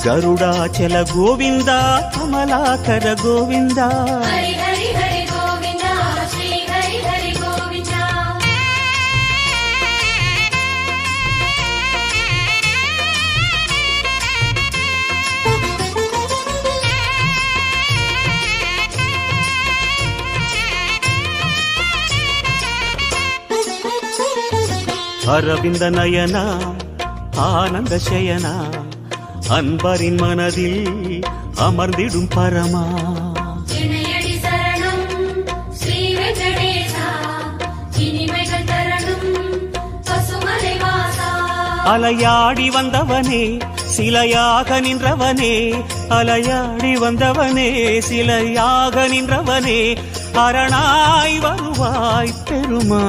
ಗರುಡಾಚಲ ಗೋವಿಂದ ಕಮಲಾಕರ ಗೋವಿಂದ ಹರಿ ಹರಿ ಹರಿ ಗೋವಿಂದ ಶ್ರೀ ಹರಿ ಹರಿ ಗೋವಿಂದ அரவிந்த நயன ஆனந்த சயன அன்பரின் மனதில் அமர்ந்திடும் பரமா இணையடி சரணம் ஸ்ரீ வெங்கடேசா இனிமைகள் தரணும் பசுமலை வாசா அலையாடி வந்தவனே சிலையாக நின்றவனே அலையாடி வந்தவனே சிலையாக நின்றவனே அரணாய் வருவாய் பெருமா